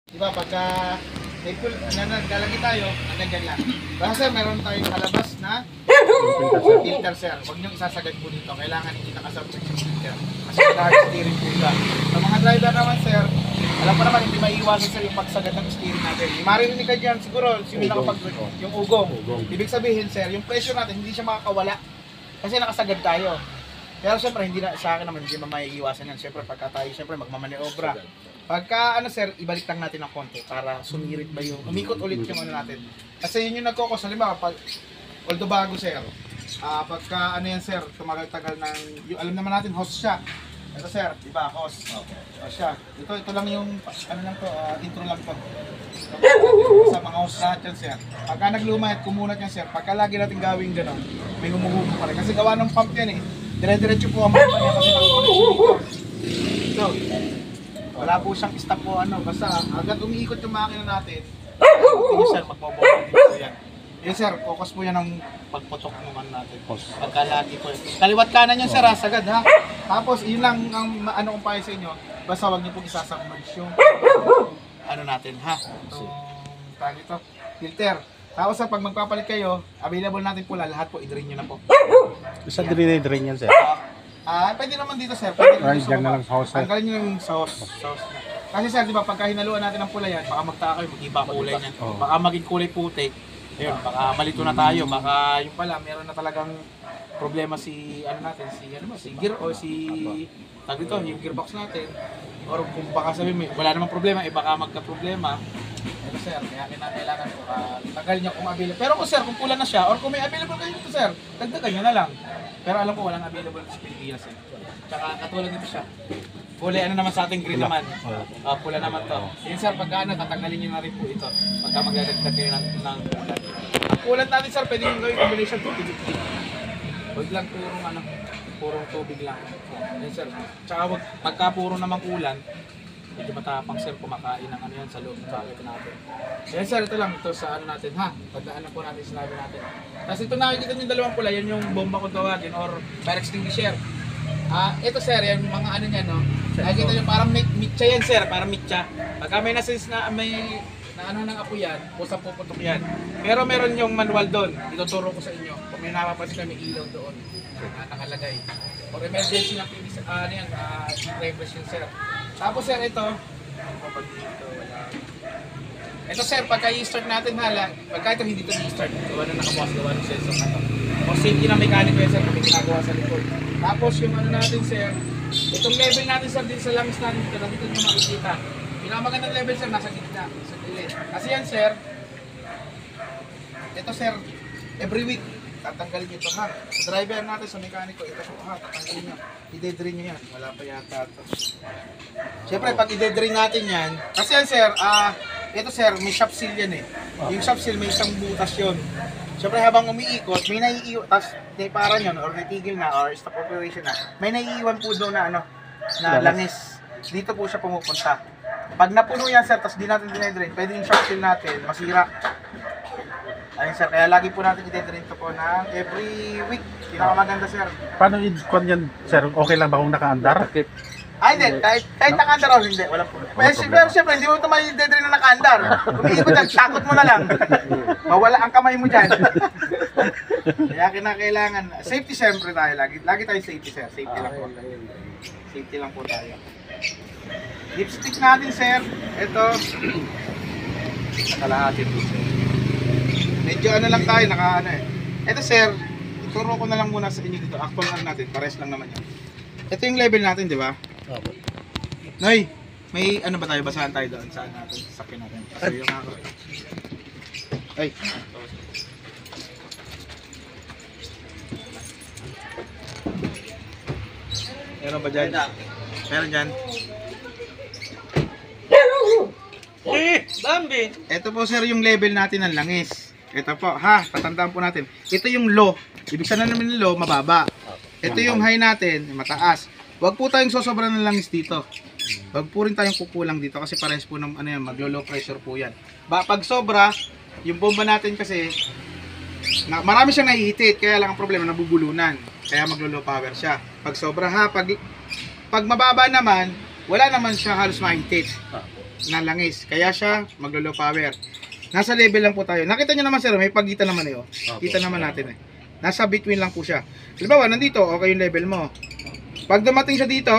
Diba, pagka naglalagay tayo, hanggang dyan lang. Basta sir, meron tayong kalabas na filter sir. Huwag niyong isasagad po dito. Kailangan hindi nakasubject yung filter. Kasi naka-steering po ka. Sa mga driver naman sir, alam mo naman, hindi maiiwasan sir yung pagsagad ng steering natin. Maririnig ka dyan siguro, sino nakapag yung ugong. Ibig sabihin sir, yung pressure natin hindi siya makakawala. Kasi nakasagad tayo. Pero siyempre, hindi na, sa akin naman, hindi maiiwasan yan. Siyempre, pagka tayo, siyempre, magmamaniobra. Pagka, ano sir, ibalik lang natin ng konti para sumirit ba yung, umikot ulit yung ano natin. Kasi yun yung nagkokos. Halimbawa, pag, although bago sir, pagka, ano yan sir, tumagal-tagal ng, yung, alam naman natin, host siya. Ito sir, diba, host. Host siya. Ito lang yung, ano lang to, intro lang to. Sa mga host lahat yan sir. Pagka nagluma at kumunat yan sir, pagka lagi natin gawing gano'n, may humuhubo pa rin. Kasi gawa ng pump yan eh. Dire-diretso po ang mga niya kasi nakakonnection dito. Ito. Wala po siyang stop po ano. Basta agad umiikot yung makina natin. Hindi sir, magboboto dito yan. Yun sir, focus po yan ng pagputok naman natin. Pagkalagi po yun. Kaliwat kanan yun sir, sagad ha. Tapos yun lang ang ano kong payo sa inyo. Basta wag niyo po isasubmerge yung ano natin ha. Itong tag ito, filter. Tapos sir, pag magpapalit kayo, available natin pula, lahat po i-drain nyo na po. Isa drain yan, sir. Pwede naman dito sir. Pwede Ay, dyan na lang sa hose, sir. Tanggalin nyo yung sauce. Kasi sir, di ba, pagka hinaluan natin ng pula yan, baka magtaka kayo, mag-iba kulay niyan. Baka maging kulay puti. Ayun, baka malito na tayo. Baka yung pala, meron na talagang problema si, ano natin, si gear o si, tag dito, yung gearbox natin. Or kung baka sabihin mo, wala namang problema, baka magka-problema. Pero sir, kaya kailangan ko, tagalin niya kung available. Pero kung sir, kung kulang na siya, or kung may available kayo dito sir, dagdagan niya na lang. Pero alam ko walang available sa Pilipinas eh. Tsaka katulad nito siya. Kulay ano naman sa ating green naman. Pula naman to. Yun sir, pagka ano, tatanggalin niyo na rin po ito. Pagka magdadagdag kayo ng kulat. Ang kulat natin sir, pwede yung gawin combination 50-50. Huwag lang purong tubig lang. Yun sir. Tsaka wag, pagka puro naman kulan, medyo matapang sir kumakain ng ano yan sa loob ng bakit natin. Yan sir, ito lang ito sa ano natin ha. Pagdaanan po natin sinabi natin. Tapos ito nakikita nyo yung dalawang pula, yan yung bomba kung tawagin or fire extinguisher. Ito sir, yan yung mga ano niya no. Nakikita nyo parang mitya yan sir, parang mitya. Pagka may nasense na may na ano ng apo yan, kusang puputok yan. Pero meron yung manual doon, ituturo ko sa inyo. Kung may napapansin na may ilaw doon, nakalagay. For emergency ng PVC, ano yan, drivers yun sir. Tapos sir, ito sir, pagka i-start natin hala, pagka ito hindi ito i-start, gawa na nakabukas, gawa ng sensor na ito. O safety na mekaniko yan sir, kung may ginagawa sa likod. Tapos yung ano natin sir, itong level natin sir, din sa langis natin, dito nyo makikita. Pinakamagandang level sir, nasa gitna, sa gilid. Kasi yan sir, ito sir, every week, tatanggalin nyo ito ha. Sa driver natin, sa mekaniko, ito po ha, tatanggalin nyo. I-drain nyo yan, wala pa yata ito. Siyempre, pag i-drain natin yan, kasi yan sir, ito sir, may shop seal yan eh. Yung shop seal, may isang butas yun. Siyempre, habang umiikot, may naiiwan, tapos naiparan yun, or natigil na, or stop operation na, may naiiwan po doon na ano, na langis. Dito po siya pumupunta. Pag napuno yan sir, tapos di natin dinadrain, pwede yung shop seal natin, masira. Ayun sir, kaya lagi po natin i-drain ito po na every week. Pinakamaganda sir. Paano i-con yan, sir? Okay lang ba kung naka-andar? Ay hindi, kahit naka-andar o hindi, walang problema. Pero siyempre, hindi mo ito may i-drain na naka-andar. Umiikot yan, takot mo na lang. Mawala ang kamay mo dyan. Kaya kinakailangan, safety siyempre tayo, lagi tayo safety sir, safety lang po. Safety lang po tayo. Lipstick natin sir, ito. Kalahati po sir. Medyo ano lang tayo, naka ano eh. Ito sir, ituro ko na lang muna sa inyo dito. Actual ano natin, pares lang naman yan. Ito yung level natin, di ba? Noy, may ano ba tayo? Basahan tayo doon. Saan natin? Sakyan natin. Kasi yung ako. Ay. Meron ba dyan? Meron dyan. Bambi! Ito po sir yung level natin ng langis. Ito po, ha, tatandaan po natin. Ito yung low. Ibig sabihin namin ng low, mababa. Ito yung high natin, mataas. Huwag po tayong sosobra ng langis dito. Huwag po rin tayong kukulang dito kasi parehas po ng ano yan, maglo-low pressure po yan. Pag sobra, yung bomba natin kasi, marami siyang nahihitit, kaya lang ang problema, nabubulunan. Kaya maglo-low power siya. Pag sobra ha, pag mababa naman, wala naman siya halos mahitit. na langis. Kaya siya maglo-low power. Nasa level lang po tayo. Nakita nyo naman sir, may pagitan naman eh. Oh. Kita naman natin eh. Nasa between lang po siya. Halimbawa, nandito, okay yung level mo. Pag dumating siya dito,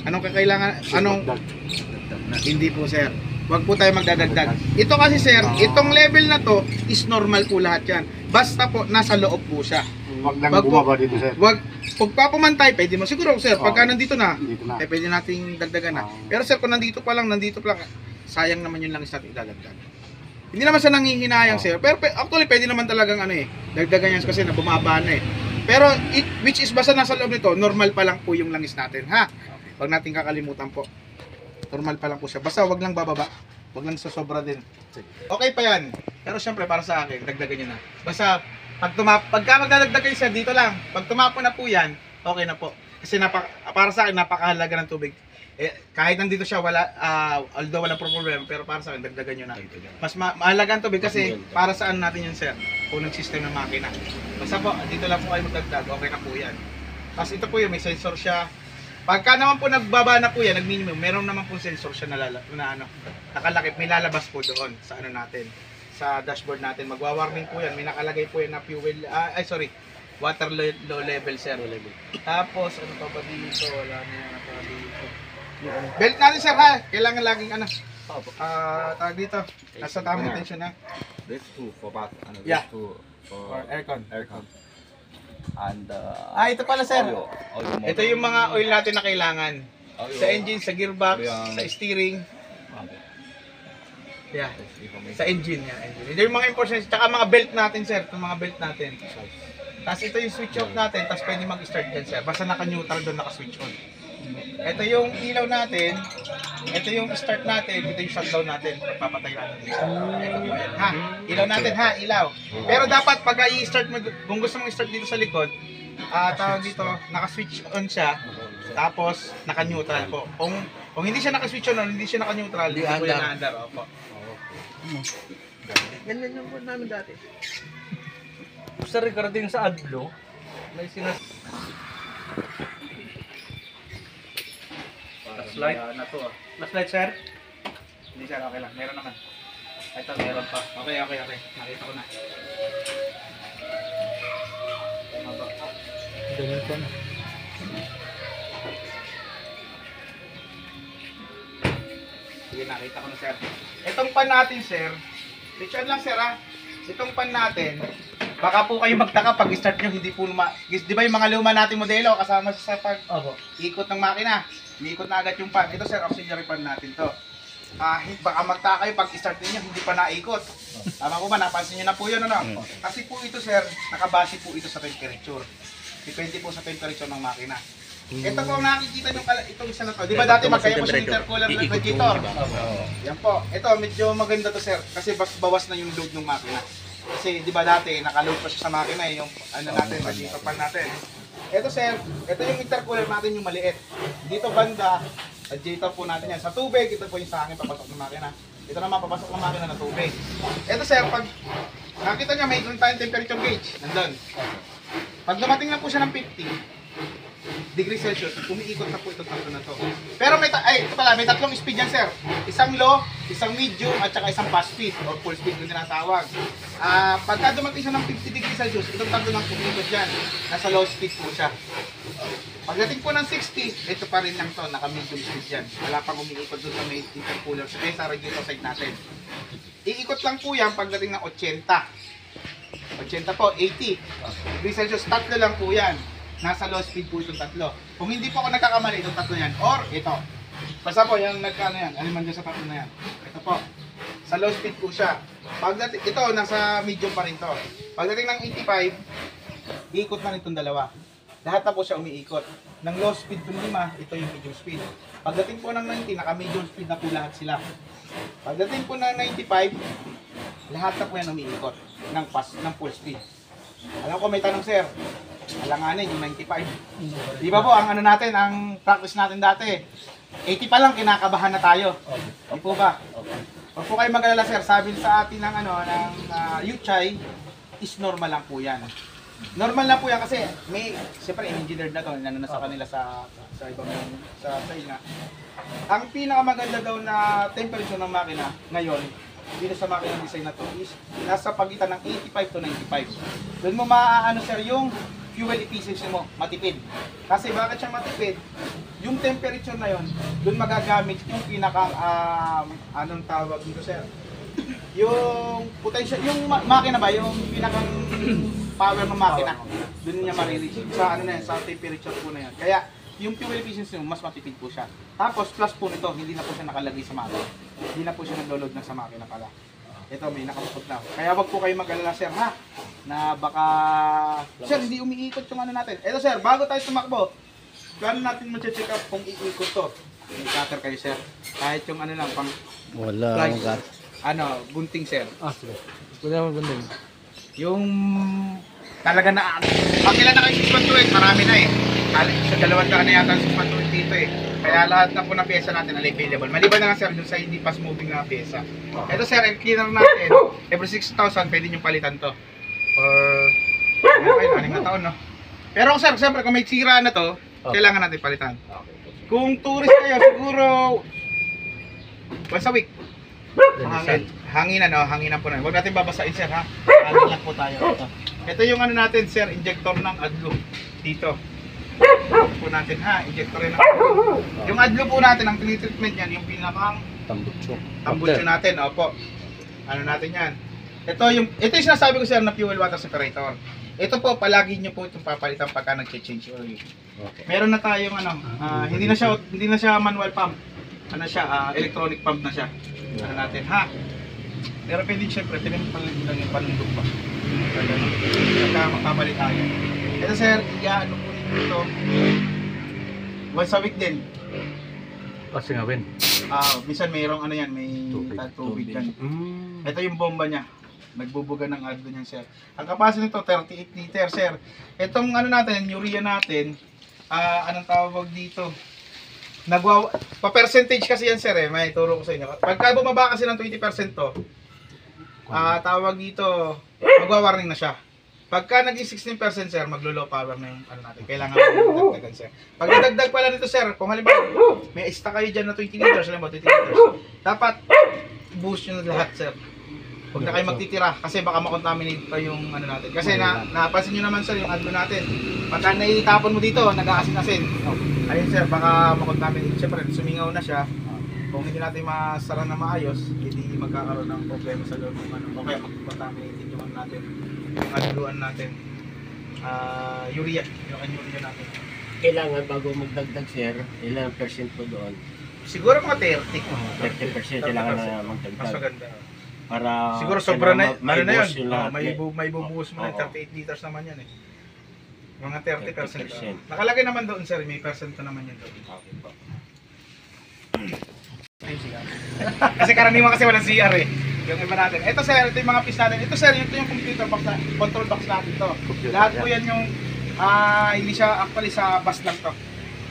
anong kakailangan, anong, hindi po sir. Huwag po tayo magdadagdag. Ito kasi sir, itong level na to is normal po lahat yan. Basta po, nasa loob po siya. Wag lang Wag po- bumaba dito, sir. Wag, pagpapamantay, pwede mo. Siguro sir, pagka nandito na, Dito na. pwede nating dagdagan na. Oo. Pero sir, kung nandito pa lang, sayang naman yun lang is natin idadagdag. Hindi naman sa nanghihinayang sir, pero actually pwede naman talagang ano eh, dagdagan yan kasi na bumaba na eh. Pero which is basta nasa loob nito, normal pa lang po yung langis natin, ha? Huwag nating kakalimutan po. Normal pa lang po siya. Basta wag lang bababa. Wag lang sa sobra din. Okay pa yan. Pero syempre para sa akin, dagdagan nyo na. Basta pagka magdadagdag kayo sir, dito lang. Pag tumapo na po yan, okay na po. Kasi para sa akin, napakahalaga ng tubig. Eh, kahit nandito siya, although walang problem, pero para sa akin, dagdagan nyo na. Mas mahalaga ang tubig kasi para saan natin yun sir? Punong system ng makina. Basta po, dito lang po kayo magdagdag, okay na po yan. Tapos ito po yung may sensor siya. Pagka naman po nagbaba na po yan, nag-minimum, meron naman po sensor siya na nakalakip, may lalabas po doon sa ano natin, sa dashboard natin. Magwa-warning po yan, may nakalagay po yan na fuel, water low level sir. Tapos, ano pa ba dito? Wala na yan pa dito. Belt natin sir ha, kailangan laging tawag dito, nasa tamang tension ha. This two for back, and this Yeah. two Or for aircon. aircon. And Ito pala sir. oil motor. Ito yung mga oil natin na kailangan. Oil. Sa engine, sa gearbox, Ayan. sa steering. Okay. Yeah. That's information. Sa engine yan. Ito yung mga important. Tsaka mga belt natin sir. Itong mga belt natin. Tapos ito yung switch off natin. Tapos pwede mag-start yan sir. Basta naka-neutral doon, naka-switch on. Ito yung ilaw natin. Ito yung start natin. Ito yung shutdown natin. Pagpapatay natin. Ito po yan. Ha? Ilaw natin ha. Ilaw. Pero dapat pag i-start mo, kung gusto mong i-start dito sa likod, tawag dito, naka-switch on siya. Tapos naka-neutral po. Kung hindi siya naka-switch on, hindi siya naka-neutral, hindi po yan na-under. Opo. Ganyan yung board namin dati. Sa regarding sa AdBlue, may flashlight na to ah. Flashlight sir? Hindi sir, okay lang. Meron naman. Ito, meron pa. Okay. Nakita ko na. Tama ba? Ganito na. Sige, nakita ko na sir. Itong pan natin sir, Richard lang sir ha. Itong pan natin, baka po kayo magtaka pag start nyo, hindi po di ba yung mga luma nating modelo kasama sa Opo. ikot ng makina, umiikot na agad yung pan. Ito sir, auxiliary pan natin to. Baka magtaka kayo pag start niyo hindi pa naikot. Tama po ba? Napansin niyo na po yun ano? Kasi po ito sir, nakabase po ito sa temperature. Depende po sa temperature ng makina. Ito po ang nakikita nyo, itong isa na to. Di ba dati magkaya po sa intercooler ng radiator? Yan po. Ito, medyo maganda to sir. Kasi bawas na yung load ng makina. Kasi di ba dati, nakaload pa siya sa makina yung ano natin, radiator pan natin. Ito sir, ito yung intercooler natin yung maliit. Dito banda, radiator po natin yan. Sa tubig, ito po yung sa hangin papasok ng makina. Ito naman papasok ng makina na tubig. Ito sir, pag nakita nyo, may tayong temperature gauge. Nandun. Pag dumating na po siya ng 50 degrees Celsius, umiikot na po itong tatlo na to. Pero may tatlong speed yan sir. Isang low, isang medium, at saka isang fast speed or full speed yung tinatawag. Pagka dumating siya ng 50 degrees Celsius, itong tatlo lang umiikot dyan. Nasa low speed po siya. Pagdating po ng 60, ito pa rin lang to, naka medium speed yan. Wala pang umiikot doon sa may intercooler, sa radiator side natin. Iikot lang po yan pagdating ng 80. 80 po, 80 degrees Celsius, tatlo lang po yan. Nasa low speed po itong tatlo. Kung hindi po ako nagkakamali, itong tatlo yan. Or ito. Basta po, yung nagkano yan. Ano man dyan sa tatlo na yan. Ito po. Sa low speed po siya. Pagdating, ito, nasa medium pa rin to. Pagdating ng 85, iikot na rin itong dalawa. Lahat na po siya umiikot. Ng low speed po 5, ito yung medium speed. Pagdating po ng 90, naka-medium speed na po lahat sila. Pagdating po ng 95, lahat na po yan umiikot ng full speed. Alam ko may tanong sir, alanganin yung 95. Di ba po, ang ano natin, ang practice natin dati, 80 pa lang kinakabahan na tayo. Di po ba? Huwag po kayo mag-alala sir, sabi sa atin ng Yuchay, is normal lang po yan. Normal na po yan kasi may, siyempre, engineered na to, nano na sa kanila sa ibang, sa nga. Ang pinakamaganda daw na temperature ng makina ngayon, dito sa makina design na to is nasa pagitan ng 85 to 95. Doon mo maaano sir yung fuel efficiency mo, matipid. Kasi bakit siya matipid? Yung temperature na yon, doon magagamit yung pinakang anong tawag dito sir? Yung potential, yung makina ba, yung pinakang power ng makina, doon niya ma-reach sa ano na yan, sa temperature po na yan. Kaya yung fuel efficiency mo, mas matipid po siya. Tapos plus po nito, hindi na po siya nakalagay sa makina. Hindi na po siya nag-load na sa makina pala. Ito may nakapukot na. Kaya wag po kayo mag-alala sir ha, na baka sir hindi umiikot yung ano natin. Ito sir, bago tayo tumakbo, gano'n natin ma-check up kung iikot to. May cutter kayo sir. Kahit yung ano lang, pang Wala. slice. Ano, gunting sir. Sige. Pwede naman ganda. Yung talaga na pag ilan na kayo 6.2 marami na eh. Sa 200 na yata ang 6.2 dito eh. Kaya lahat na po na pyesa natin ay available. Maliban na nga sir dun sa hindi fast moving na pyesa. Ito sir, el cleaner natin. Every 6,000 pwede nyo palitan to. Or kayo, 6 na taon no. Pero sir, siyempre kung may sira na to, kailangan natin palitan. Kung tourist kayo, siguro once a week. Hanginan po na. Huwag natin babasain sir ha. Hangin lang po tayo. Ito yung ano natin sir, injector ng AdBlue. Dito. Po natin ha, injector rin ng AdBlue. Yung AdBlue po natin, ang tinitreatment yan, yung pinakang tambutso natin. Opo. Ano natin yan. Ito yung sinasabi ko sir na fuel water separator. Ito po, palagi nyo po itong papalitan pagka nag-change oil. Meron na tayong ano, hindi na siya manual pump. Ano siya, electronic pump na siya. Ano natin ha. Pero pwede siyempre, pinagpalit lang yung panundog pa. Kaya makabalik tayo. Ito sir, ano po ito. Once a week din. Kasi nga win. Minsan mayroong ano yan, may tubig yan. Ito yung bomba niya. Nagbubuga ng AdBlue niyan sir. Ang capacity nito 38 liter sir. Itong ano natin, urea natin, anong tawag dito? Pa-percentage kasi yan sir eh, may turo ko sa inyo. Pagka bumaba kasi ng 20% to, tawag dito, magwa-warning na siya. Pagka naging 16% sir, maglo-low power na yung ano natin. Kailangan mo dagdagan sir. Pag nadagdag pala nito sir, kung halimbawa may extra kayo dyan na 20 liters, alam mo, 20 liters, dapat boost nyo na lahat sir. Huwag na kayo magtitira kasi baka makontaminate pa yung ano natin. Kasi napansin nyo naman sir yung AdBlue natin. Pagka naitapon mo dito, nag-aasin-asin. Ayun sir, baka makontaminate. Siyempre, sumingaw na siya. Kung hindi natin masara na maayos, hindi magkakaroon ng problema sa loob ng ano. O kaya mag-contaminate yung ano natin. Yung AdBluean natin. Urea. Yung urea natin. Kailangan bago magdagdag sir, ilang percent po doon? Siguro mga 30. 30% kailangan na Mas magdagdag. maganda. Para Siguro sobra na, ano na maibos yun? yung lahat. May bubuhos mo na, Oo. 38 liters naman yan eh. Mga 30%. 30%. Nakalagay naman doon sir, may percent naman yan doon. Okay po. Kasi karaniwan kasi walang CR eh. Yung iba natin. Ito sir, ito yung mga piece natin. Ito sir, ito yung computer box na, control box natin to. Lahat po yan yung, hindi siya actually sa bus lang to.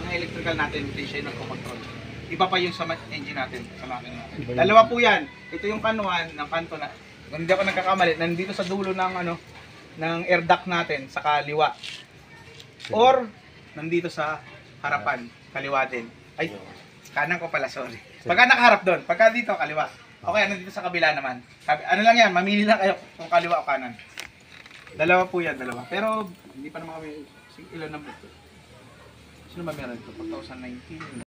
Mga electrical natin, hindi siya yung nagko-control. Iba pa yung sa engine natin, sa makina natin. Dalawa po yan. Ito yung kanuhan ng kanto na, kung hindi ako nagkakamali, nandito sa dulo ng ano, ng air duct natin sa kaliwa. Or, nandito sa harapan, kaliwa din. Ay, kanan ko pala, sorry. Pagka nakaharap doon, pagka dito, kaliwa. Okay, nandito sa kabila naman. Ano lang yan, mamili lang kayo kung kaliwa o kanan. Dalawa po yan, dalawa. Pero, hindi pa naman kami, ilan na po ito. Sino ba meron ito? 2019.